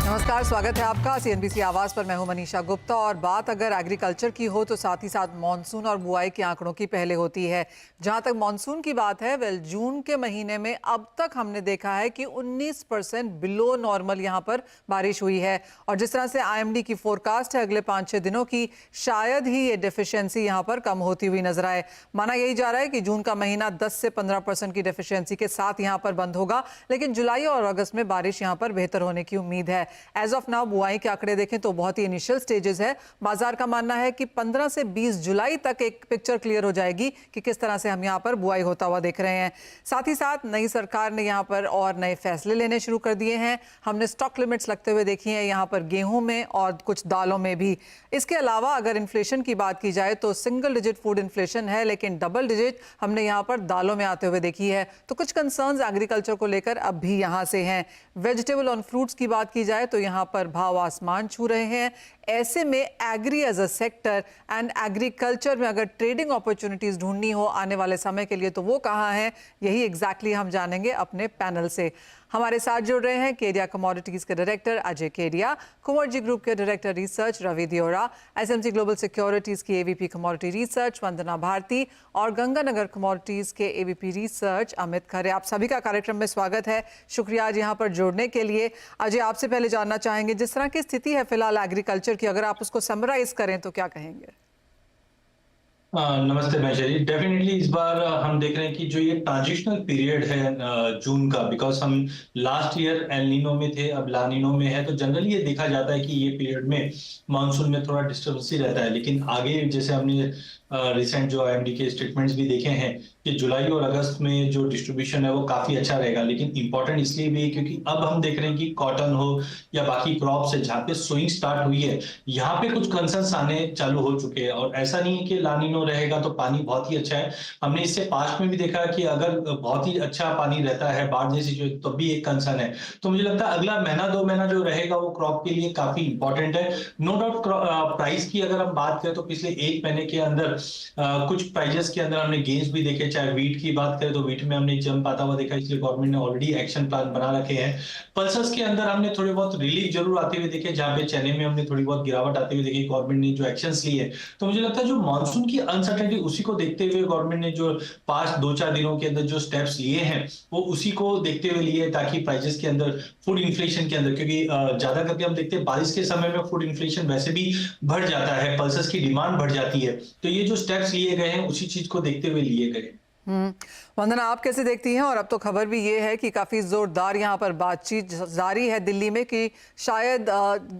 नमस्कार, स्वागत है आपका सीएनबीसी आवाज पर। मैं हूं मनीषा गुप्ता और बात अगर एग्रीकल्चर की हो तो साथ ही साथ मॉनसून और बुआई के आंकड़ों की पहले होती है। जहां तक मॉनसून की बात है, जून के महीने में अब तक हमने देखा है कि 19% बिलो नॉर्मल यहां पर बारिश हुई है और जिस तरह से आईएमडी की फोरकास्ट है अगले 5-6 दिनों की, शायद ही ये डेफिशिएंसी यहां पर कम होती हुई नजर आए। माना यही जा रहा है कि जून का महीना 10 से 15% की डेफिशिएंसी के साथ यहां पर बंद होगा, लेकिन जुलाई और अगस्त में बारिश यहां पर बेहतर होने की उम्मीद है। एज ऑफ नाउ बुआई के आंकड़े देखें तो बहुत ही इनिशियल स्टेजेस है। बाजार का मानना है कि 15 से 20 जुलाई तक एक पिक्चर क्लियर हो जाएगी कि किस तरह से हम यहाँ पर बुआई होता हुआ देख रहे हैं। साथ ही साथ नई सरकार ने यहाँ पर और नए फैसले लेने शुरू कर दिए हैं। हमने स्टॉक लिमिट्स लगते हुए देखी हैं यहाँ पर गेहूं में और कुछ दालों में भी। इसके अलावा अगर इन्फ्लेशन की बात की जाए तो सिंगल डिजिट फूड इन्फ्लेशन है, लेकिन डबल डिजिट हमने यहाँ पर दालों में आते हुए देखी है। तो कुछ कंसर्न्स एग्रीकल्चर को लेकर अब भी यहाँ से हैं। वेजिटेबल और फ्रूट्स की बात की जाए तो यहाँ पर भाव आसमान छू रहे हैं। ऐसे में agri as a sector and agriculture में अगर ट्रेडिंग अपॉर्चुनिटीज ढूंढनी हो आने वाले समय के लिए तो वो कहाँ है, यही एग्जैक्टली हम जानेंगे अपने पैनल से। हमारे साथ जुड़ रहे हैं केडिया कमोडिटीज के डायरेक्टर अजय केडिया, कुंवर ग्रुप के director research Ravi Deora, SMC global securities की AVP commodity research Vandana Bharti और गंगानगर कमोडिटीज के एवीपी रिसर्च अमित खरे। आप सभी का कार्यक्रम में स्वागत है। शुक्रिया आज यहाँ पर जुड़ने के लिए। अजय, आपसे पहले जानना चाहेंगे, जिस तरह की स्थिति है फिलहाल एग्रीकल्चर की, अगर आप उसको समराइज करें तो क्या कहेंगे? नमस्ते महशरी। डेफिनेटली इस बार हम देख रहे हैं कि जो ये ट्रांजिशनल पीरियड है जून का, बिकॉज हम लास्ट ईयर एल नीनो में थे, अब ला नीनो में है, तो जनरली ये देखा जाता है कि ये पीरियड में मानसून में थोड़ा डिस्टर्बेंस ही रहता है। लेकिन आगे जैसे हमने रिसेंट जो आईएमडी के स्टेटमेंट्स भी देखे हैं कि जुलाई और अगस्त में जो डिस्ट्रीब्यूशन है वो काफी अच्छा रहेगा। लेकिन इंपॉर्टेंट इसलिए भी है क्योंकि अब हम देख रहे हैं कि कॉटन हो या बाकी क्रॉप्स है जहाँ पे सोइंग स्टार्ट हुई है, यहाँ पे कुछ कंसर्न्स आने चालू हो चुके हैं। और ऐसा नहीं है कि लानिनो रहेगा तो पानी बहुत ही अच्छा है। हमने इससे पास्ट में भी देखा कि अगर बहुत ही अच्छा पानी रहता है बाढ़ जैसी जो, तब भी एक कंसर्न है। तो मुझे लगता है अगला महीना 2 महीना जो रहेगा वो क्रॉप के लिए काफी इंपॉर्टेंट है। नो डाउट प्राइस की अगर हम बात करें तो पिछले 1 महीने के अंदर कुछ प्राइजेस के अंदर हमने गेन्स भी देखे। चाहे वीट की बात करें तो वीट में हमने जंप आता हुआ देखा, इसलिए गवर्नमेंट ने ऑलरेडी एक्शन प्लान बना रखे हैं। पल्सेस के अंदर हमने थोड़े बहुत रिलीफ जरूर आते हुए देखे, जहां पे चने में हमने थोड़ी बहुत गिरावट आते हुए देखी। गवर्नमेंट ने जो एक्शंस लिए, तो मुझे लगता है जो मानसून की अनसर्टेनिटी उसी को देखते हुए गवर्नमेंट ने जो पास्ट 2-4 दिनों के अंदर जो स्टेप्स लिए हैं वो उसी को देखते हुए लिए, ताकि प्राइजेस के अंदर फूड इन्फ्लेशन के अंदर, क्योंकि ज्यादा करके हम देखते हैं बारिश के समय में फूड इन्फ्लेशन वैसे भी बढ़ जाता है, पल्सेस की डिमांड बढ़ जाती है। तो ये जो स्टेप्स लिए गए हैं उसी चीज को देखते हुए लिए गए। वंदना, आप कैसे देखती हैं? और अब तो खबर भी ये है कि काफ़ी ज़ोरदार यहाँ पर बातचीत जारी है दिल्ली में कि शायद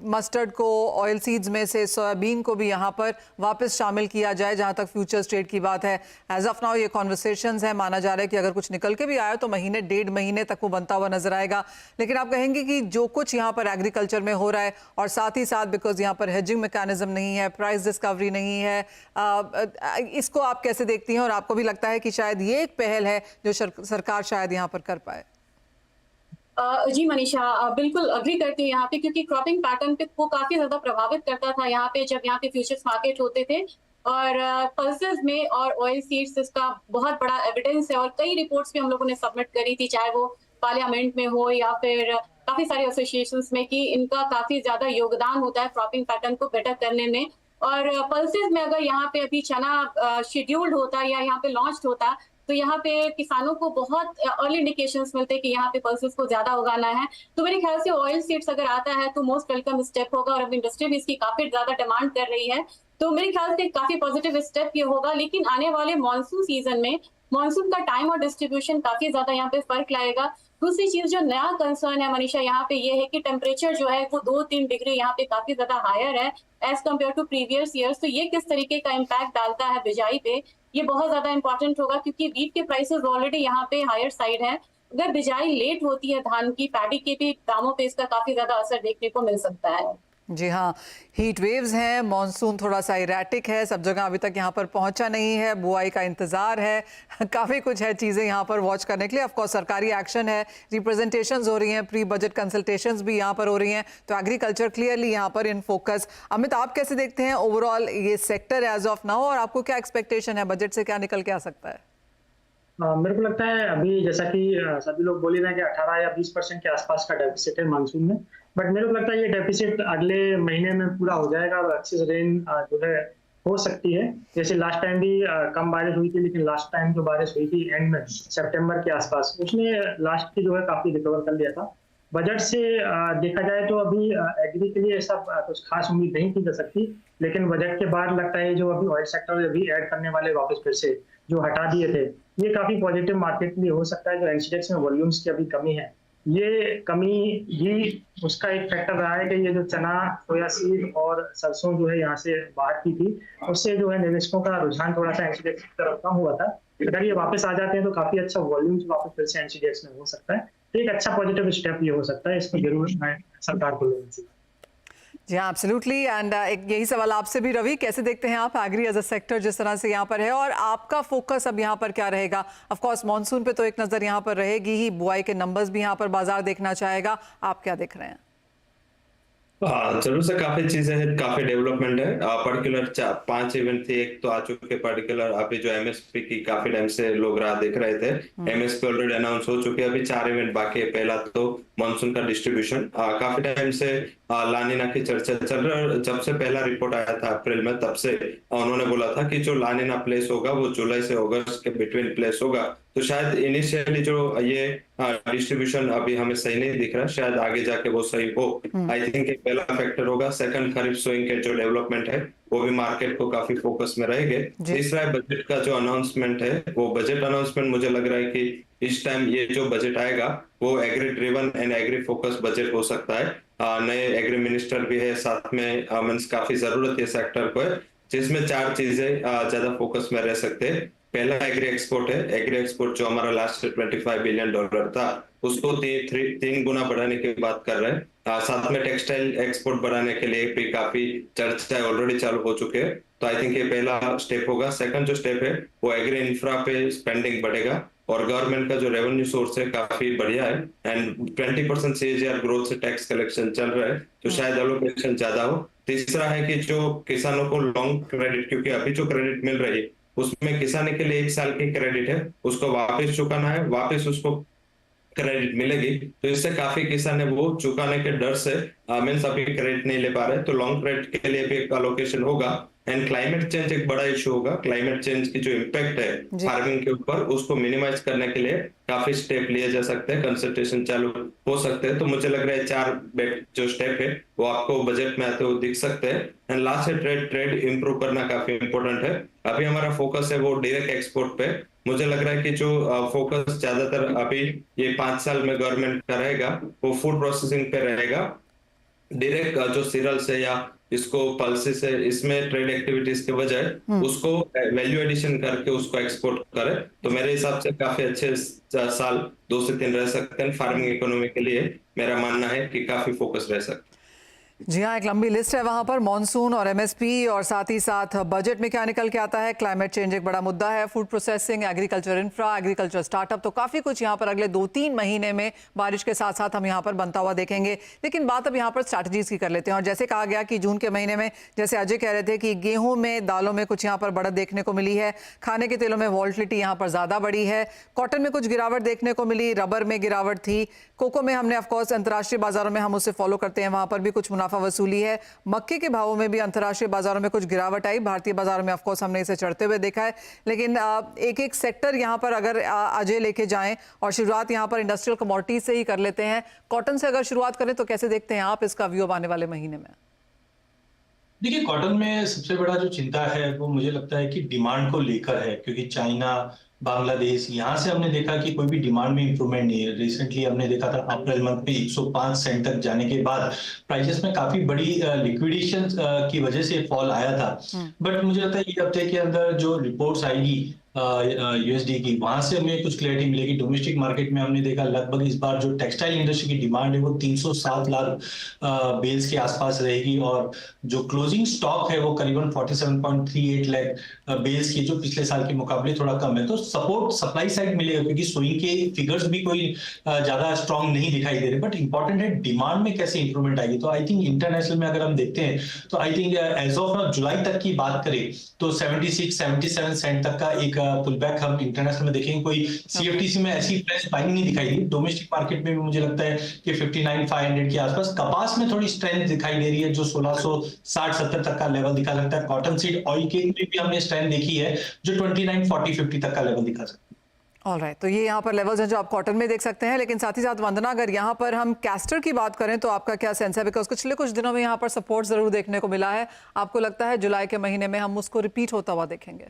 मस्टर्ड को, ऑयल सीड्स में से सोयाबीन को भी यहाँ पर वापस शामिल किया जाए, जहाँ तक फ्यूचर्स ट्रेड की बात है। एज ऑफ नाउ ये कॉन्वर्सेशंस है। माना जा रहा है कि अगर कुछ निकल के भी आया तो महीने 1.5 महीने तक वो बनता हुआ नजर आएगा। लेकिन आप कहेंगे कि जो कुछ यहाँ पर एग्रीकल्चर में हो रहा है, और साथ ही साथ बिकॉज यहाँ पर हेजिंग मैकेनिज्म नहीं है, प्राइस डिस्कवरी नहीं है, इसको आप कैसे देखती हैं? और आपको भी लगता है कि शायद ये एक पहल है जो सरकार शायद यहाँ पर कर पाए? जी मनीषा, बिल्कुल अग्री करती हूँ यहाँ पे, क्योंकि क्रॉपिंग पैटर्न पे वो काफी ज्यादा प्रभावित करता था यहाँ पे, जब यहाँ पे फ्यूचर्स मार्केट होते थे। और पल्सेस में और ऑयल सीड्स इसका बहुत बड़ा एविडेंस है, और कई रिपोर्ट्स भी हम लोगों ने सबमिट करी थी, चाहे वो पार्लियामेंट में हो या फिर काफी सारे एसोसिएशंस में, कि इनका काफी ज्यादा योगदान होता है क्रॉपिंग पैटर्न को बेटर करने में। और पल्सेस में अगर यहाँ पे अभी चना शेड्यूल्ड होता या यहाँ पे लॉन्च होता, तो यहाँ पे किसानों को बहुत अर्ली इंडिकेशंस मिलते हैं कि यहाँ पे पल्सेस को ज्यादा उगाना है। तो मेरे ख्याल से ऑयल सीड्स अगर आता है तो मोस्ट वेलकम स्टेप होगा, और अब इंडस्ट्री भी इसकी काफी ज्यादा डिमांड कर रही है, तो मेरे ख्याल से काफी पॉजिटिव स्टेप ये होगा। लेकिन आने वाले मानसून सीजन में मानसून का टाइम और डिस्ट्रीब्यूशन काफी ज्यादा यहाँ पे फर्क लाएगा। दूसरी चीज जो नया कंसर्न है मनीषा यहाँ पे ये है कि टेम्परेचर जो है वो 2-3 डिग्री यहाँ पे काफी ज्यादा हायर है as compare to previous years. तो ये किस तरीके का इम्पैक्ट डालता है बिजाई पे, ये बहुत ज्यादा इंपॉर्टेंट होगा, क्योंकि वीट के प्राइसेस ऑलरेडी यहाँ पे हायर साइड है। अगर बिजाई लेट होती है धान की, पैडी के भी दामों पे इसका काफी ज्यादा असर देखने को मिल सकता है। जी हाँ, हीट वेव्स हैं, मॉनसून थोड़ा सा इरेटिक है, सब जगह अभी तक यहाँ पर पहुंचा नहीं है, बुआई का इंतजार है, काफ़ी कुछ है चीज़ें यहाँ पर वॉच करने के लिए। ऑफ कोर्स सरकारी एक्शन है, रिप्रेजेंटेशंस हो रही हैं, प्री बजट कंसल्टेशंस भी यहाँ पर हो रही हैं, तो एग्रीकल्चर क्लियरली यहाँ पर इन फोकस। अमित, आप कैसे देखते हैं ओवरऑल ये सेक्टर एज ऑफ नाउ, और आपको क्या एक्सपेक्टेशन है, बजट से क्या निकल के आ सकता है? मेरे को लगता है अभी जैसा कि सभी लोग बोल रहे हैं कि 18 या 20% के आसपास का डेफिसिट है मानसून में, बट मेरे को लगता है ये डेफिसिट अगले महीने में पूरा हो जाएगा और अच्छी से रेन जो है हो सकती है। जैसे लास्ट टाइम भी कम बारिश हुई थी, लेकिन लास्ट टाइम जो बारिश हुई थी एंड में सितंबर के आसपास, उसने लास्ट की जो है काफी रिकवर कर लिया था। बजट से देखा जाए तो अभी एग्री के लिए ऐसा कुछ खास उम्मीद नहीं की जा सकती, लेकिन बजट के बाद लगता है जो अभी ऑयल सेक्टर अभी ऐड करने वाले वापस फिर से जो हटा दिए थे, ये काफी पॉजिटिव मार्केट के लिए हो सकता है। जो एनसीडीएक्स में वॉल्यूम्स की अभी कमी है, ये कमी भी उसका एक फैक्टर रहा है कि ये जो चना, सोया सीड और सरसों जो है यहाँ से बाहर की थी, उससे जो है निवेशकों का रुझान थोड़ा सा एनसीडीएक्स की तरफ कम हुआ था। अगर ये वापस आ जाते हैं तो काफी अच्छा वॉल्यूम्स वापस फिर से एनसीडीएक्स में हो सकता है। तो एक अच्छा पॉजिटिव स्टेप ये हो सकता है, इसको जरूर सरकार को लेना चाहिए। जी हाँ, एब्सोल्युटली। एंड एक यही सवाल आपसे भी रवि, कैसे देखते हैं आप एग्री एज अ सेक्टर जिस तरह से यहाँ पर है, और आपका फोकस अब यहाँ पर क्या रहेगा? ऑफ कोर्स मॉनसून पे तो एक नज़र यहाँ पर रहेगी ही, बुआई के नंबर्स भी यहाँ पर बाजार देखना चाहेगा, आप क्या देख रहे हैं? हाँ, जरूर से काफी चीजें हैं, काफी डेवलपमेंट है। पर्टिकुलर 5 इवेंट थे, एक तो आ चुके पर्टिकुलर अभी जो एमएसपी की काफी टाइम से लोग राह देख रहे थे, एमएसपी ऑलरेडी अनाउंस हो चुके हैं। अभी 4 इवेंट बाकी है। पहला तो मानसून का डिस्ट्रीब्यूशन, काफी टाइम से लानिना की चर्चा चल रहा है। जब से पहला रिपोर्ट आया था अप्रैल में, तब से उन्होंने बोला था कि जो लानिना प्लेस होगा वो जुलाई से अगस्त के बिटवीन प्लेस होगा। तो शायद इनिशियली जो ये डिस्ट्रीब्यूशन अभी हमें सही नहीं दिख रहा, शायद आगे जाके वो सही हो। आई थिंक ये पहला फैक्टर होगा। सेकंड, खरीफ सोइंग के जो डेवलपमेंट है वो भी मार्केट को काफी फोकस में रहेंगे। तीसरा, बजट का जो अनाउंसमेंट है, वो बजट अनाउंसमेंट मुझे लग रहा है कि इस टाइम ये जो बजट आएगा वो agri driven and agri focus budget हो सकता है। नए एग्री मिनिस्टर भी है साथ में, मींस काफी जरूरत है सेक्टर को, जिसमें 4 चीजें ज्यादा फोकस में रह सकते हैं। पहला एग्री एक्सपोर्ट है। एग्री एक्सपोर्ट जो हमारा लास्ट $25 बिलियन था, उसको 3 गुना बढ़ाने की बात कर रहे हैं। साथ में टेक्सटाइल एक्सपोर्ट बढ़ाने के लिए भी काफी चर्चा ऑलरेडी चालू हो चुके हैं। तो आई थिंक ये पहला स्टेप होगा। सेकंड जो स्टेप है वो एग्री इंफ्रा पे स्पेंडिंग बढ़ेगा, और गवर्नमेंट का जो रेवेन्यू सोर्स है काफी बढ़िया है, एंड 20% CAGR ग्रोथ से टैक्स कलेक्शन चल रहा है, तो शायद एलोकेशन ज्यादा हो। तीसरा है कि जो किसानों को लॉन्ग क्रेडिट, क्योंकि अभी जो क्रेडिट मिल रही है उसमें किसानी के लिए 1 साल की क्रेडिट है, उसको वापस चुकाना है, वापस उसको क्रेडिट मिलेगी। तो इससे काफी किसान है वो चुकाने के डर से मीन्स अभी क्रेडिट नहीं ले पा रहे, तो लॉन्ग क्रेडिट के लिए भी एक अलोकेशन होगा। एंड क्लाइमेट चेंज एक बड़ा इशू होगा। क्लाइमेट चेंज की जो इम्पैक्ट है फार्मिंग के ऊपर, उसको मिनिमाइज करने के लिए काफी स्टेप लिए जा सकते हैं, कंसल्टेशन चालू हो सकते हैं। तो मुझे लग रहा है 4 जो स्टेप है वो आपको बजट में आते हुए दिख सकते हैं। एंड लास्ट है ट्रेड इंप्रूव करना काफी इंपॉर्टेंट है। अभी हमारा फोकस है वो डायरेक्ट एक्सपोर्ट पे। मुझे लग रहा है कि जो फोकस ज्यादातर अभी ये 5 साल में गवर्नमेंट का रहेगा वो फूड प्रोसेसिंग पे रहेगा। डायरेक्ट जो सीरियल्स है या इसको पल्सेस है, इसमें ट्रेड एक्टिविटीज के बजाय उसको वैल्यू एडिशन करके उसको एक्सपोर्ट करे, तो मेरे हिसाब से काफी अच्छे साल 2 से 3 रह सकते हैं फार्मिंग इकोनॉमी के लिए। मेरा मानना है कि काफी फोकस रह सकता है। जी हाँ, एक लंबी लिस्ट है वहाँ पर, मॉनसून और एमएसपी, और साथ ही साथ बजट में क्या निकल के आता है। क्लाइमेट चेंज एक बड़ा मुद्दा है, food processing, agriculture infra, agriculture startup, तो काफ़ी कुछ यहाँ पर अगले 2-3 महीने में बारिश के साथ साथ हम यहाँ पर बनता हुआ देखेंगे। लेकिन बात अब यहाँ पर स्ट्रैटेजीज की कर लेते हैं। और जैसे कहा गया कि जून के महीने में, जैसे अजय कह रहे थे कि गेहूँ में, दालों में कुछ यहाँ पर बढ़त देखने को मिली है, खाने के तेलों में वॉल्टिलिटी यहाँ पर ज़्यादा बढ़ी है, कॉटन में कुछ गिरावट देखने को मिली, रबर में गिरावट थी, कोको में हमने ऑफकोर्स अंतर्राष्ट्रीय बाजारों में हम उसे फॉलो करते हैं, वहाँ पर भी कुछ मुनाफा वसूली है। मक्के के भावों में भी अंतर्राष्ट्रीय बाजारों में कुछ गिरावट आई, भारतीय बाजारों में ऑफ कोर्स हमने इसे चढ़ते हुए देखा है। लेकिन एक एक सेक्टर यहाँ पर अगर अजय लेके जाएं, और शुरुआत यहाँ पर इंडस्ट्रियल कमोडिटीज से ही कर लेते हैं। कॉटन से अगर शुरुआत करें तो कैसे देखते हैं आप इसका व्यू आने वाले महीने में? देखिए, कॉटन में सबसे बड़ा जो चिंता है वो मुझे लगता है कि डिमांड को लेकर है, क्योंकि चाइना, बांग्लादेश, यहाँ से हमने देखा कि कोई भी डिमांड में इंप्रूवमेंट नहीं है। रिसेंटली हमने देखा था अप्रैल मंथ में 105 सेंट तक जाने के बाद प्राइसेस में काफी बड़ी लिक्विडेशन की वजह से फॉल आया था। बट मुझे लगता है ये हफ्ते के अंदर जो रिपोर्ट्स आएगी यूएसडी की, वहां से हमें कुछ क्लैरिटी मिलेगी। डोमेस्टिक मार्केट में हमने देखा लगभग इस बार जो टेक्सटाइल इंडस्ट्री की डिमांड है वो 307 लाख बेल्स के आसपास रहेगी, और जो क्लोजिंग स्टॉक है वो करीबन 47.38 लाख बेल्स की, जो पिछले साल के मुकाबले थोड़ा कम है। तो सपोर्ट सप्लाई साइड मिलेगा, क्योंकि सोइंग के फिगर्स भी कोई ज्यादा स्ट्रॉन्ग नहीं दिखाई दे रहे। बट इंपॉर्टेंट है डिमांड में कैसे इंप्रूवमेंट आएगी। तो आई थिंक इंटरनेशनल में अगर हम देखते हैं तो I think as of July तक की बात करें तो 76-77 सेंट तक का एक पुल बैक हम इंटरनेशनल में देखेंगे, कोई CFTC में ऐसी फ्रेश बाइंग नहीं दिखाई दी। डोमेस्टिक मार्केट में भी मुझे लगता है कि 59,500 के आसपास। कपास में थोड़ी स्ट्रेंथ दिखाई दे रही है, जो 1660-70 तक का लेवल दिखा सकता है। कॉटन सीड ऑयल केक में भी हमने स्ट्रेंथ देखी है, जो 2940-50 तक का लेवल दिखा सकता है। ऑलराइट, तो ये यहाँ पर लेवल्स हैं जो आप कॉटन में देख सकते हैं। लेकिन साथ ही साथ वंदना, अगर यहाँ पर हम कैस्टर की बात करें तो आपका क्या सेंस है? बिकॉज पिछले कुछ दिनों में यहाँ पर सपोर्ट जरूर देखने को मिला है। आपको लगता है जुलाई के महीने में हम उसको रिपीट होता हुआ देखेंगे?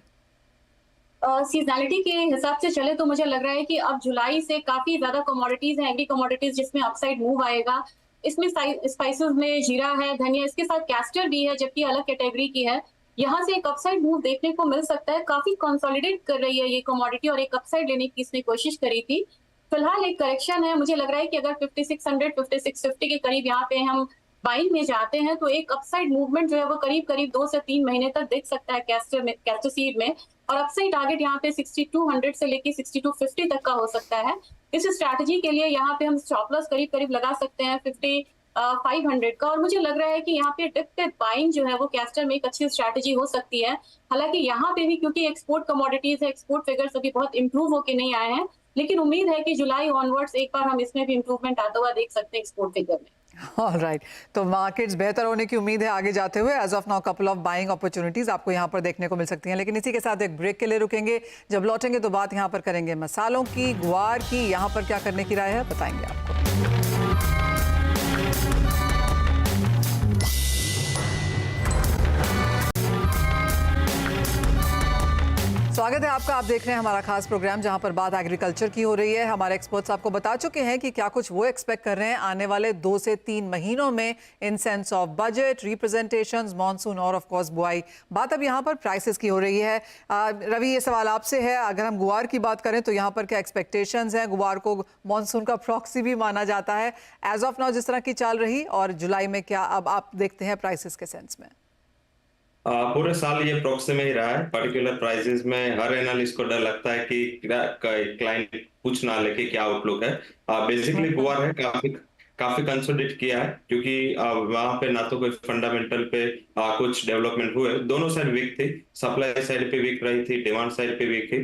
सीजनैलिटी के हिसाब से चले तो मुझे लग रहा है कि अब जुलाई से काफी ज्यादा कमोडिटीज हैं, एग्री कमोडिटीज, जिसमें अपसाइड मूव आएगा। इसमें स्पाइसेस में जीरा है, धनिया, इसके साथ कैस्टर भी है, जबकि अलग कैटेगरी की है। यहाँ से एक अपसाइड मूव देखने को मिल सकता है। काफी कंसोलिडेट कर रही है ये कमोडिटी और एक अपसाइड लेने की इसने कोशिश करी थी। फिलहाल एक करेक्शन है। मुझे लग रहा है कि अगर 5600 5650 के करीब यहाँ पे हम बाइंग में जाते हैं तो एक अपसाइड मूवमेंट जो है वो करीब करीब 2 से 3 महीने तक दिख सकता है कैस्टर सीड में। और अपसाइड टारगेट यहाँ पे 6200 से लेके 6250 तक का हो सकता है। इस स्ट्रैटेजी के लिए यहाँ पे हम स्टॉप लॉस करीब करीब लगा सकते हैं 500 का। और मुझे लग रहा है कि यहाँ पे डिप बाइंग जो है वो कैस्टर में एक अच्छी स्ट्रैटेजी हो सकती है। हालांकि यहाँ पे भी क्योंकि एक्सपोर्ट कमोडिटीज है, एक्सपोर्ट फिगर्स अभी बहुत इंप्रूव होके नहीं आए हैं, लेकिन उम्मीद है कि जुलाई ऑनवर्ड्स एक बार हम इसमें भी इंप्रूवमेंट आता हुआ देख सकते हैं एक्सपोर्ट फिगर में। ऑलराइट, तो मार्केट्स बेहतर होने की उम्मीद है आगे जाते हुए। As of now couple of buying opportunities आपको यहाँ पर देखने को मिल सकती हैं। लेकिन इसी के साथ एक ब्रेक के लिए रुकेंगे। जब लौटेंगे तो बात यहाँ पर करेंगे मसालों की, ग्वार की। यहाँ पर क्या करने की राय है बताएंगे आपको। स्वागत है आपका। आप देख रहे हैं हमारा खास प्रोग्राम जहां पर बात एग्रीकल्चर की हो रही है। हमारे एक्सपर्ट्स आपको बता चुके हैं कि क्या कुछ वो एक्सपेक्ट कर रहे हैं आने वाले 2 से 3 महीनों में in sense of budget, representations, monsoon और ऑफ कोर्स बुआई। बात अब यहां पर प्राइसेस की हो रही है। रवि, ये सवाल आपसे है। अगर हम गुआर की बात करें तो यहाँ पर क्या एक्सपेक्टेशंस हैं? गुआर को मॉनसून का प्रॉक्सी भी माना जाता है। एज ऑफ नाउ जिस तरह की चाल रही, और जुलाई में क्या अब आप देखते हैं प्राइसेस के सेंस में? पूरे साल ये प्रॉक्सी में ही रहा है। पर्टिकुलर प्राइसेस में हर एनालिस्ट को डर लगता है कि क्लाइंट कुछ ना लेके क्या आउटलुक है। बेसिकली गुआर है, काफी कंसोलिडेट किया है, क्योंकि वहां पे ना तो कोई फंडामेंटल पे कुछ डेवलपमेंट हुए। दोनों साइड वीक थी, सप्लाई साइड पे वीक रही थी, डिमांड साइड पे वीक थी।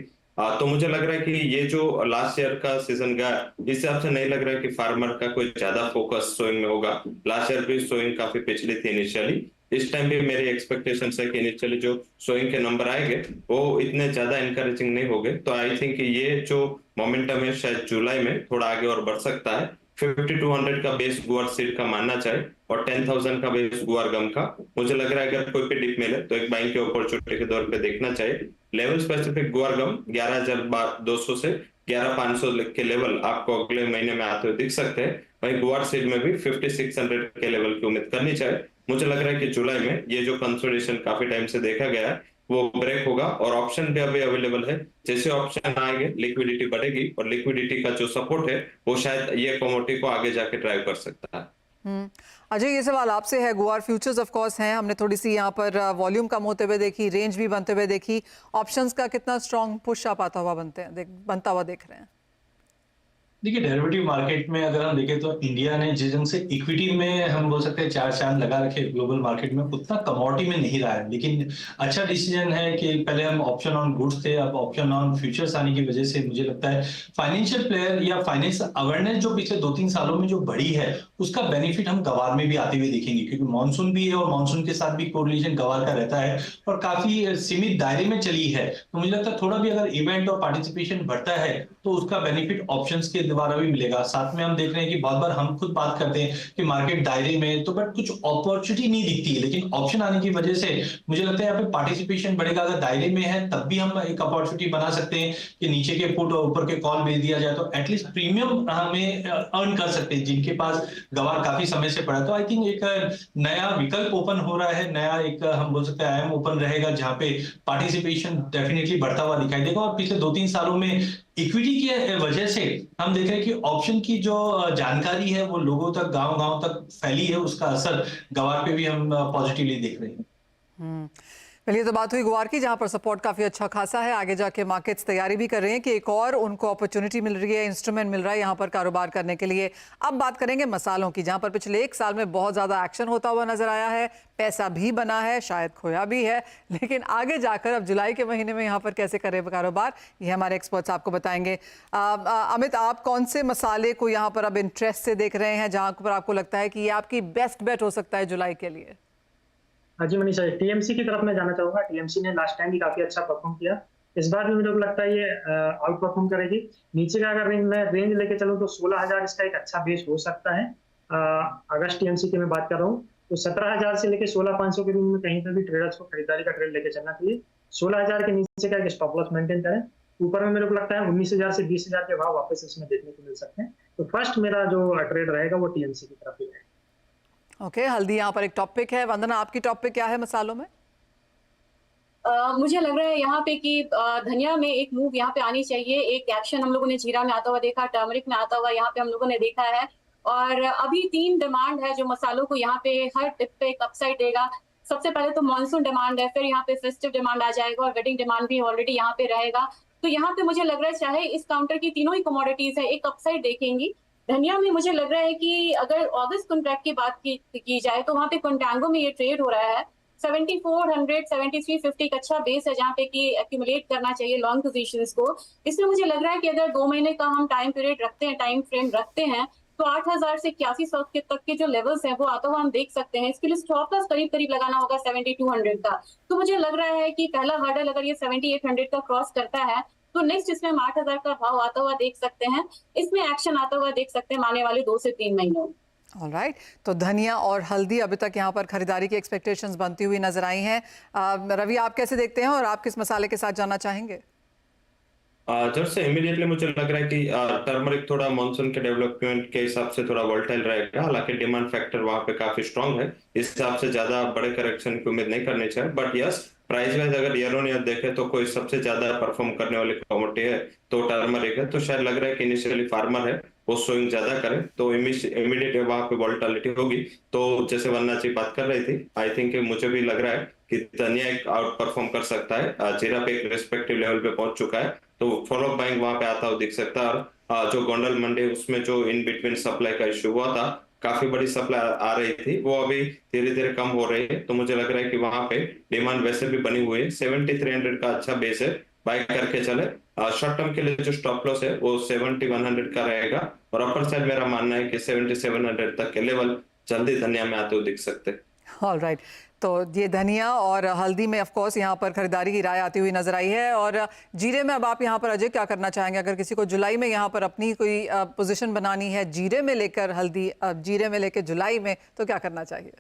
तो मुझे लग रहा है कि ये जो लास्ट ईयर का सीजन गया, इस हिसाब से नहीं लग रहा है कि फार्मर का कोई ज्यादा फोकस सोइंग में होगा। लास्ट ईयर भी सोइंग काफी पिछली थी इनिशियली। इस टाइम भी मेरी एक्सपेक्टेशन है कि इनिशियली जो सोइंग के नंबर आएंगे वो इतने ज्यादा इनकरेजिंग नहीं होंगे। तो आई थिंक ये जो मोमेंटम है शायद जुलाई में थोड़ा आगे और बढ़ सकता है। 5200 का बेस गुआर सीड का मानना चाहिए और 10,000 का बेस गुआर गम का। मुझे लग रहा है अगर कोई पे डिप मिले तो एक बाइंग की अपॉर्चुनिटी के तौर पे देखना चाहिए। लेवल स्पेसिफिक गुआर गम 11,200 से 11,500 के लेवल आपको अगले महीने में आते हुए दिख सकते हैं। वहीं गुआर सीड में भी 5600 के लेवल की उम्मीद करनी चाहिए। मुझे लग रहा है कि जुलाई में ये जो कंसोलिडेशन काफी टाइम से देखा गया है वो ब्रेक होगा और ऑप्शन भी अभी अवेलेबल है। जैसे ऑप्शन आएंगे लिक्विडिटी बढ़ेगी और लिक्विडिटी का जो सपोर्ट है वो शायद ये कमोडिटी को आगे जाके ड्राइव कर सकता है। अजय, ये सवाल आपसे है। गुआर फ्यूचर्स ऑफ कोर्स हैं, हमने थोड़ी सी यहाँ पर वॉल्यूम कम होते हुए देखी, रेंज भी बनते हुए देखी। ऑप्शंस का कितना स्ट्रॉन्ग पुश आप आता हुआ बनता हुआ देख रहे हैं? देखिए, डेरिवेटिव मार्केट में अगर हम देखें तो इंडिया ने जिस ढंग से इक्विटी में हम बोल सकते हैं 4 चांद लगा रखे ग्लोबल मार्केट में, उतना कमोडिटी में नहीं रहा है। लेकिन अच्छा डिसीजन है कि पहले हम ऑप्शन ऑन गुड्स थे, अब ऑप्शन ऑन फ्यूचर्स आने की वजह से मुझे लगता है फाइनेंशियल प्लेयर या फाइनेंस अवेयरनेस जो पिछले 2-3 सालों में जो बढ़ी है उसका बेनिफिट हम गवार में भी आते हुए देखेंगे, क्योंकि मानसून भी है और मानसून के साथ भी कोरिलेशन गवार का रहता है और काफी सीमित दायरे में चली है। तो मुझे लगता है थोड़ा भी अगर इवेंट और पार्टिसिपेशन बढ़ता है तो उसका बेनिफिट ऑप्शंस के द्वारा भी मिलेगा। साथ में हम देख रहे हैं कि बहुत बार हम खुद बात करते हैं कि मार्केट दायरे में तो बट कुछ अपॉर्चुनिटी नहीं दिखती है, लेकिन ऑप्शन आने की वजह से मुझे लगता है यहाँ पे पार्टिसिपेशन बढ़ेगा। अगर दायरे में है तब भी हम एक अपॉर्चुनिटी बना सकते हैं कि नीचे के पुट और ऊपर के कॉल बेच दिया जाए तो एटलीस्ट प्रीमियम हमें अर्न कर सकते हैं जिनके पास गवार काफी समय से पड़ा। तो आई थिंक एक नया विकल्प ओपन हो रहा है, नया एक हम बोल सकते हैं आयाम ओपन रहेगा जहां पे पार्टिसिपेशन डेफिनेटली बढ़ता हुआ दिखाई देगा। और पिछले 2-3 सालों में इक्विटी की वजह से हम देख रहे हैं कि ऑप्शन की जो जानकारी है वो लोगों तक, गांव-गांव तक फैली है, उसका असर गवार पे भी हम पॉजिटिवली देख रहे हैं। चलिए, तो बात हुई गुआर की, जहां पर सपोर्ट काफी अच्छा खासा है। आगे जाके मार्केट्स तैयारी भी कर रहे हैं कि एक और उनको अपॉर्चुनिटी मिल रही है, इंस्ट्रूमेंट मिल रहा है यहां पर कारोबार करने के लिए। अब बात करेंगे मसालों की, जहां पर पिछले 1 साल में बहुत ज्यादा एक्शन होता हुआ नजर आया है, पैसा भी बना है, शायद खोया भी है, लेकिन आगे जाकर अब जुलाई के महीने में यहाँ पर कैसे करें कारोबार, ये हमारे एक्सपर्ट्स आपको बताएंगे। अमित, आप कौन से मसाले को यहाँ पर अब इंटरेस्ट से देख रहे हैं, जहां पर आपको लगता है कि ये आपकी बेस्ट बेट हो सकता है जुलाई के लिए? हाँ जी मनीषा, टीएमसी की तरफ मैं जाना चाहूंगा। टीएमसी ने लास्ट टाइम भी काफी अच्छा परफॉर्म किया, इस बार भी मुझे लगता है ये आउट परफॉर्म करेगी। नीचे का अगर रेंज लेके चलूँ तो 16,000 इसका एक अच्छा बेस हो सकता है। अगस्त टीएमसी की मैं बात कर रहा हूँ तो 17,000 से लेके 16,500 के बीच में कहीं पर भी ट्रेडर्स को खरीदारी का ट्रेड लेके चलना चाहिए। 16,000 के नीचे का एक स्टॉप लॉस मेंटेन करें। ऊपर में मेरे को लगता है 19,000 से 20,000 के भाव वापस इसमें देखने को मिल सकते हैं। तो फर्स्ट मेरा जो ट्रेड रहेगा वो टीएमसी की तरफ ही रहेगा। ओके, हल्दी यहाँ पर एक टॉपिक है। वंदना, आपकी टॉपिक क्या है मसालों में? मुझे लग रहा है यहाँ पे कि धनिया में एक मूव यहाँ पे आनी चाहिए। एक एक्शन हम लोगों ने जीरा में आता हुआ देखा, टर्मरिक में आता हुआ यहाँ पे हम लोगों ने देखा है। और अभी 3 डिमांड है जो मसालों को यहाँ पे हर टिप पे एक अपसाइड देगा। सबसे पहले तो मॉनसून डिमांड है, फिर यहाँ पे फेस्टिव डिमांड आ जाएगा और वेडिंग डिमांड भी ऑलरेडी यहाँ पे रहेगा। तो यहाँ पे मुझे लग रहा है चाहे इस काउंटर की तीनों ही कमोडिटीज है एक अपसाइड देखेंगी। धनिया में मुझे लग रहा है कि अगर अगस्त कॉन्ट्रैक्ट की बात की जाए तो वहाँ पे कंटांगो में ये ट्रेड हो रहा है। 7400 7350 का अच्छा बेस है जहाँ पे कि एक्यूमुलेट करना चाहिए लॉन्ग पोजीशंस को। इसमें मुझे लग रहा है कि अगर 2 महीने का हम टाइम पीरियड रखते हैं, टाइम फ्रेम रखते हैं, तो 8,000 से 8100 के तक के जो लेवल्स हैं वो आता हुआ हम देख सकते हैं। इसके लिए स्टॉप लॉस करीब करीब लगाना होगा 7200 का। तो मुझे लग रहा है कि पहला हर्डल अगर ये 7800 का क्रॉस करता है तो नेक्स्ट इसमें हम 8,000 का भाव आता हुआ देख सकते हैं। इसमें एक्शन आता हुआ देख सकते हैं आने वाले 2 से 3 महीनों में। ऑलराइट, तो धनिया और हल्दी अभी तक यहाँ पर खरीदारी की एक्सपेक्टेशंस बनती हुई नजर आई हैं। रवि, आप कैसे देखते हैं और आप किस मसाले के साथ जाना चाहेंगे? जब से इमीडिएटली मुझे लग रहा है कि टर्मरिक थोड़ा मॉनसून के डेवलपमेंट के हिसाब से थोड़ा वोलेटाइल रहेगा। हालांकि डिमांड फैक्टर वहां पे काफी स्ट्रांग है, इस हिसाब से ज्यादा बड़े करेक्शन की उम्मीद नहीं करनी चाहिए। बट यस, प्राइस वाइज अगर ईयर ऑन ईयर देखें तो कोई सबसे ज्यादा परफॉर्म करने वाली कमोडिटी है तो टर्मरिक है। तो शायद लग रहा है कि इनिशियली फार्मर है वो स्विंग ज्यादा करे तो इमीडिएट वहां पे वोलेटिलिटी होगी। तो जैसे वन्ना जी बात कर रही थी, आई थिंक मुझे भी लग रहा है कि धनिया एक आउट परफॉर्म कर सकता है। जीरा पे एक रेस्पेक्टिव लेवल पे पहुंच चुका है तो फॉलो बाइंग वहां पे आता हुआ दिख सकता है। और जो गोंडल मंडी उसमें जो इन बिटवीन सप्लाई का इश्यू हुआ था, काफी बड़ी सप्लाई आ रही थी, वो अभी धीरे धीरे कम हो रही है। तो मुझे लग रहा है कि वहां पे डिमांड वैसे भी बनी हुई है। 7300 का अच्छा बेस है, बाय करके चले। शॉर्ट टर्म के लिए जो स्टॉप लॉस है वो 7100 का रहेगा और अपर साइड मेरा मानना है कि 7700 तक के लेवल जल्दी धनिया में आते हुए दिख सकते हैं। ऑलराइट, तो ये धनिया और हल्दी में ऑफ कोर्स यहाँ पर खरीदारी की राय आती हुई नजर आई है। और जीरे में अब आप यहाँ पर अजय क्या करना चाहेंगे? अगर किसी को जुलाई में यहाँ पर अपनी कोई पोजीशन बनानी है जीरे में लेकर हल्दी, जीरे में लेकर जुलाई में, तो क्या करना चाहिए?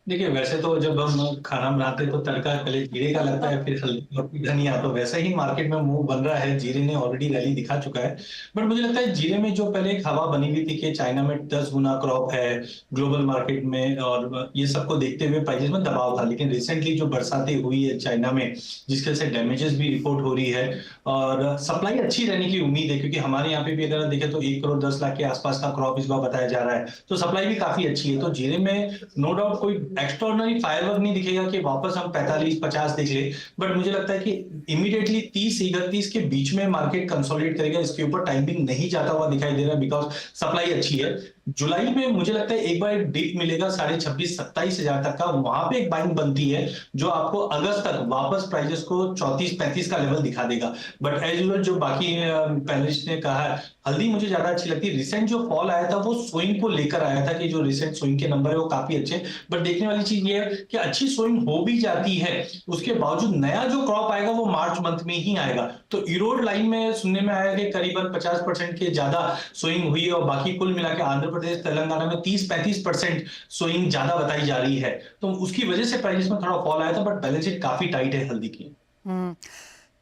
देखिए, वैसे तो जब हम खाना बनाते हैं तो तड़का पहले जीरे का लगता है, फिर हल्दी और फिर धनिया। तो वैसा ही मार्केट में मूव बन रहा है। जीरे ने ऑलरेडी रैली दिखा चुका है, बट मुझे लगता है जीरे में जो पहले एक हवा बनी हुई थी कि चाइना में 10 गुना क्रॉप है ग्लोबल मार्केट में, और ये सबको देखते हुए प्राइसेस में दबाव था। लेकिन रिसेंटली जो बरसातें हुई है चाइना में, जिसके से डैमेजेस भी रिपोर्ट हो रही है और सप्लाई अच्छी रहने की उम्मीद है, क्योंकि हमारे यहाँ पे भी अगर देखें तो 1 करोड़ 10 लाख के आसपास का क्रॉप इस बार बताया जा रहा है। तो सप्लाई भी काफी अच्छी है। तो जीरे में नो डाउट कोई एक्स्ट्राऑर्डिनरी फायरवर्क नहीं दिखेगा कि वापस हम 45-50 देख ले, बट मुझे लगता है कि इमीडिएटली 30-31 के बीच में मार्केट कंसोलिडेट करेगा। इसके ऊपर टाइमिंग नहीं जाता हुआ दिखाई दे रहा है, बिकॉज सप्लाई अच्छी है। जुलाई में मुझे लगता है एक बार एक डिप मिलेगा 26,000-27,000 हजार तक का, वहां पे एक बाइंग बनती है जो आपको अगस्त तक वापस प्राइजेस को 34-35 का लेवल दिखा देगा। बट एज यूजुअल जो बाकी पैनलिस्ट ने कहा है, हल्दी मुझे ज्यादा अच्छी लगती है। रिसेंट जो फॉल आया था वो सोइंग को लेकर आया था कि जो रिसेंट सोइंग के नंबर है वो काफी अच्छे। बट देखने वाली चीज ये है कि अच्छी सोइंग हो भी जाती है, उसके बावजूद नया जो क्रॉप आएगा वो मार्च मंथ में ही आएगा। तो इरोड लाइन में सुनने में आया कि करीबन 50% के ज्यादा सोइंग हुई है और बाकी कुल मिला के आंध्र प्रदेश तेलंगाना में 30-35% सोइंग ज्यादा बताई जा रही है। तो उसकी वजह से प्राइसेस में थोड़ा फॉल आया था, बट बैलेंस शीट काफी टाइट है हल्दी की।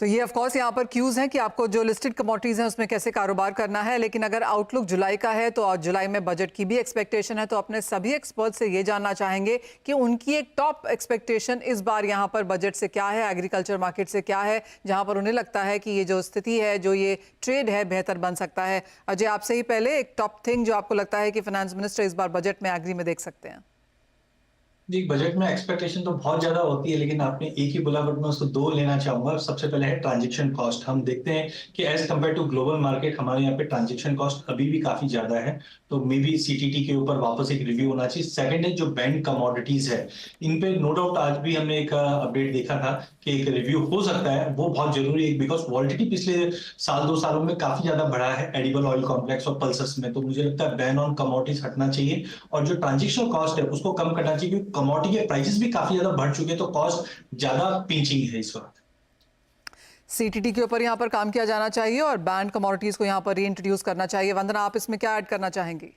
तो ये ऑफ कोर्स यहाँ पर क्यूज हैं कि आपको जो लिस्टेड कमोडिटीज हैं उसमें कैसे कारोबार करना है। लेकिन अगर आउटलुक जुलाई का है तो जुलाई में बजट की भी एक्सपेक्टेशन है, तो अपने सभी एक्सपर्ट से ये जानना चाहेंगे कि उनकी एक टॉप एक्सपेक्टेशन इस बार यहाँ पर बजट से क्या है, एग्रीकल्चर मार्केट से क्या है, जहाँ पर उन्हें लगता है कि ये जो स्थिति है, जो ये ट्रेड है, बेहतर बन सकता है। अजय, आपसे ही पहले एक टॉप थिंग जो आपको लगता है कि फाइनेंस मिनिस्टर इस बार बजट में एग्री में देख सकते हैं। जी, बजट में एक्सपेक्टेशन तो बहुत ज्यादा होती है, लेकिन आपने एक ही बोला, बट मैं उसको दो लेना चाहूंगा। सबसे पहले है ट्रांजैक्शन कॉस्ट। हम देखते हैं कि as compare to global market हमारे यहाँ पे ट्रांजैक्शन कॉस्ट अभी भी काफी ज्यादा है, तो मे बी सीटीटी के ऊपर वापस एक रिव्यू होना चाहिए। सेकंड है जो बैंक कमोडिटीज है, इन पे नो डाउट आज भी हमने एक अपडेट देखा था कि एक रिव्यू हो सकता है, वो बहुत जरूरी है, बिकॉज वॉलिटिलिटी पिछले साल 2 सालों में काफी ज्यादा बढ़ा है एडिबल ऑयल कॉम्प्लेक्स और पल्सेस में। तो मुझे लगता है बैन ऑन कमोडिटीज हटना चाहिए, और जो ट्रांजेक्शनल कॉस्ट है उसको कम करना चाहिए, क्योंकि कमोडिटी के प्राइसेस भी काफी ज्यादा बढ़ चुके हैं, तो कॉस्ट ज्यादा पिंचिंग है इस वक्त। सीटीटी के ऊपर यहाँ पर काम किया जाना चाहिए और बैंड कमोडिटीज को यहाँ पर रीइंट्रोड्यूस करना चाहिए। वंदना, आप इसमें क्या ऐड करना चाहेंगी?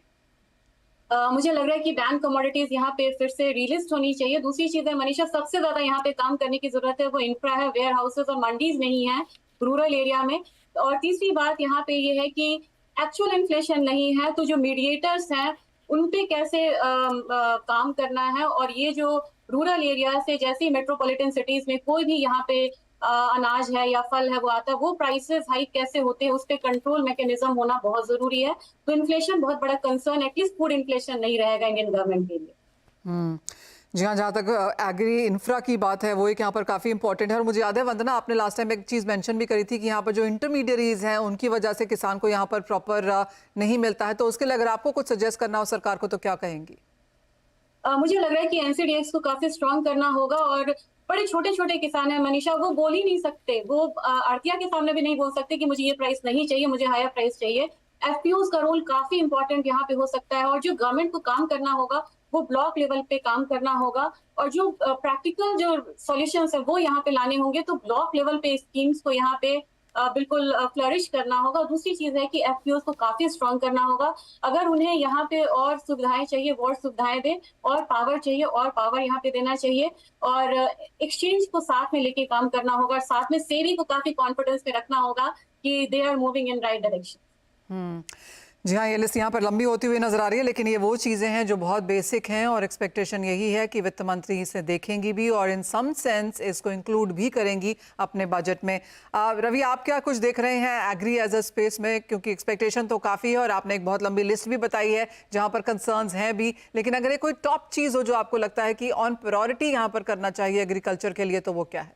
मुझे लग रहा है कि बैंक कमोडिटीज यहाँ पे फिर से रिलिस्ट होनी चाहिए। दूसरी चीज है मनीषा, सबसे ज्यादा यहाँ पे काम करने की जरूरत है वो इंफ्रा है, वेयर हाउसेज और मंडीज नहीं है रूरल एरिया में। और तीसरी बात यहाँ पे ये है कि एक्चुअल इन्फ्लेशन नहीं है, तो जो मीडिएटर्स हैं उन पे कैसे काम करना है। और ये जो रूरल एरिया से जैसे मेट्रोपॉलिटन सिटीज में कोई भी यहाँ पे अनाज है या फल है वो आता है, वो प्राइसेस हाइक कैसे होते हैं उस पे कंट्रोल मैकेनिज्म होना बहुत जरूरी है। तो इन्फ्लेशन बहुत बड़ा कंसर्न, एटलीस्ट फूड इन्फ्लेशन नहीं रहेगा इंडियन गवर्नमेंट के लिए। जी हाँ, जहाँ तक एग्री इंफ्रा की बात है वो एक यहाँ पर काफ़ी इंपॉर्टेंट है। और मुझे याद है वंदना, आपने लास्ट टाइम एक चीज़ मेंशन भी करी थी कि यहाँ पर जो इंटरमीडियरीज हैं उनकी वजह से किसान को यहाँ पर प्रॉपर नहीं मिलता है, तो उसके लिए अगर आपको कुछ सजेस्ट करना हो सरकार को तो क्या कहेंगी? मुझे लग रहा है कि एनसीडीएक्स को काफी स्ट्रांग करना होगा। और बड़े छोटे छोटे किसान हैं मनीषा, वो बोल ही नहीं सकते, वो आड़तिया के सामने भी नहीं बोल सकते कि मुझे ये प्राइस नहीं चाहिए, मुझे हायर प्राइस चाहिए। एफपीओज का रोल काफी इंपॉर्टेंट यहाँ पे हो सकता है। और जो गवर्नमेंट को काम करना होगा वो ब्लॉक लेवल पे काम करना होगा, और जो प्रैक्टिकल जो सॉल्यूशंस है वो यहाँ पे लाने होंगे। तो ब्लॉक लेवल पे स्कीम्स को यहाँ पे बिल्कुल फ्लरिश करना होगा। दूसरी चीज है कि एफपीओज को काफी स्ट्रांग करना होगा। अगर उन्हें यहाँ पे और सुविधाएं चाहिए वो और सुविधाएं दे, और पावर चाहिए और पावर यहाँ पे देना चाहिए। और एक्सचेंज को साथ में लेके काम करना होगा, साथ में सेबी को काफी कॉन्फिडेंस में रखना होगा कि they are moving in right direction. जी हाँ, ये लिस्ट यहाँ पर लंबी होती हुई नजर आ रही है, लेकिन ये वो चीज़ें हैं जो बहुत बेसिक हैं और एक्सपेक्टेशन यही है कि वित्त मंत्री इसे देखेंगी भी और इन सम सेंस इसको इंक्लूड भी करेंगी अपने बजट में। रवि, आप क्या कुछ देख रहे हैं एग्री एज अ स्पेस में, क्योंकि एक्सपेक्टेशन तो काफ़ी है और आपने एक बहुत लंबी लिस्ट भी बताई है जहाँ पर कंसर्न्स हैं भी, लेकिन अगर ये कोई टॉप चीज़ हो जो आपको लगता है कि ऑन प्रायोरिटी यहाँ पर करना चाहिए एग्रीकल्चर के लिए, तो वो क्या है?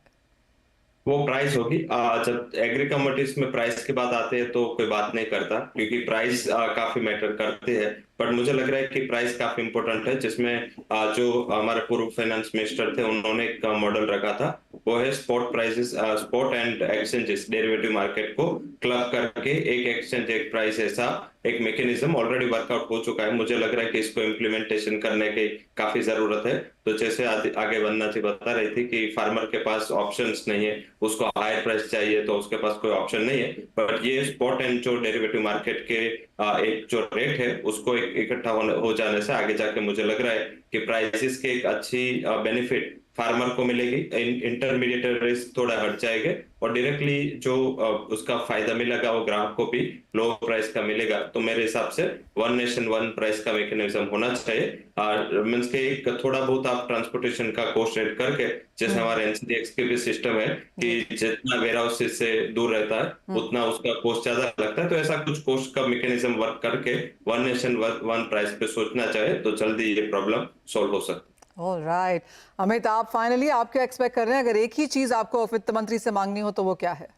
वो प्राइस होगी। जब एग्री कमोडिटीज में प्राइस की बात आती है तो कोई बात नहीं करता, क्योंकि प्राइस काफी मैटर करते हैं। बट मुझे लग रहा है कि प्राइस काफी इंपॉर्टेंट है, जिसमें जो हमारे पूर्व फाइनेंस मिनिस्टर थे उन्होंने एक मॉडल रखा था, वो है spot prices, spot and exchanges, derivative market को क्लब करके एक एक्सचेंज एक प्राइस, ऐसा एक मैकेनिज्म ऑलरेडी वर्कआउट हो चुका है। मुझे लग रहा है कि इसको इम्प्लीमेंटेशन करने की काफी जरूरत है। तो जैसे आगे वंदना जी बता रही थी कि फार्मर के पास ऑप्शंस नहीं है, उसको हायर प्राइस चाहिए तो उसके पास कोई ऑप्शन नहीं है। बट ये स्पॉट एंड जो डेरिवेटिव मार्केट के एक जो रेट है उसको इकट्ठा हो जाने से आगे जाके मुझे लग रहा है कि प्राइसेस की एक अच्छी बेनिफिट फार्मर को मिलेगी, इंटरमीडिएट रिस्क थोड़ा हट जाएगा और डायरेक्टली जो उसका फायदा मिलेगा वो ग्राहक को भी लो प्राइस का मिलेगा। तो मेरे हिसाब से वन नेशन वन प्राइस का मैकेनिज्म होना चाहिए। मींस के एक थोड़ा बहुत आप ट्रांसपोर्टेशन का कॉस्ट ऐड करके, जैसे हमारे एनसीडीएक्स के भी सिस्टम है कि जितना वेयर हाउस से दूर रहता है उतना उसका कॉस्ट ज्यादा लगता है, तो ऐसा कुछ कॉस्ट का मैकेनिज्म वर्क करके वन नेशन वन प्राइस पे सोचना चाहे तो जल्दी ये प्रॉब्लम सॉल्व हो सकती है। ऑलराइट, अमित, आप फाइनली आप क्या एक्सपेक्ट कर रहे हैं? अगर एक ही चीज आपको वित्त मंत्री से मांगनी हो तो वो क्या है?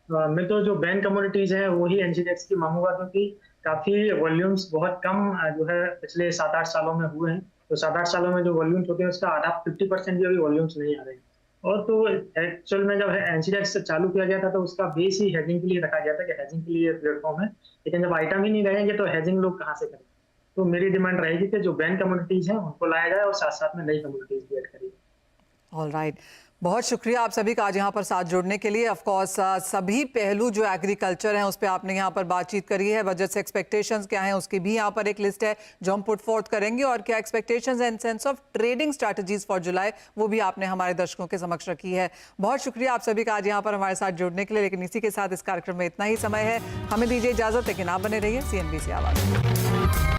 मैं तो जो बैंक कमोडिटीज है वो ही एनसीडीएक्स की मांगूंगा, क्योंकि काफी वॉल्यूम्स बहुत कम जो है पिछले 7-8 सालों में हुए हैं। तो 7-8 सालों में जो वॉल्यूम्स होते हैं उसका आधा 50% भी अभी वॉल्यूम्स नहीं आ रहे। और तो एक्चुअल में जब एनसीडीएक्स चालू किया गया था तो उसका बेस ही हेजिंग के लिए रखा गया था कि हेजिंग के लिए प्लेटफॉर्म है, लेकिन जब आइटम ही नहीं रहेंगे तो हेजिंग लोग कहाँ से करेंगे। तो मेरी डिमांड रहेगी कि जो बैंक कमोडिटीज हैं उनको लाया जाए और साथ साथ में नई कमोडिटीज भी ऐड करिए। ऑलराइट, बहुत शुक्रिया आप सभी का आज यहाँ पर साथ जुड़ने के लिए। ऑफ कोर्स सभी पहलू जो एग्रीकल्चर हैं उस पर आपने यहाँ पर बातचीत करी है। बजट से एक्सपेक्टेशंस क्या हैं उसकी भी यहाँ पर एक लिस्ट है जो हम पुट फोर्थ करेंगे, और क्या expectations and sense of trading strategies for जुलाई वो भी आपने हमारे दर्शकों के समक्ष रखी है। बहुत शुक्रिया आप सभी का आज यहाँ पर हमारे साथ जुड़ने के लिए। लेकिन इसी के साथ इस कार्यक्रम में इतना ही समय है, हमें दीजिए इजाजत, लेकिन आप बने रहिए CNBC आवाज़।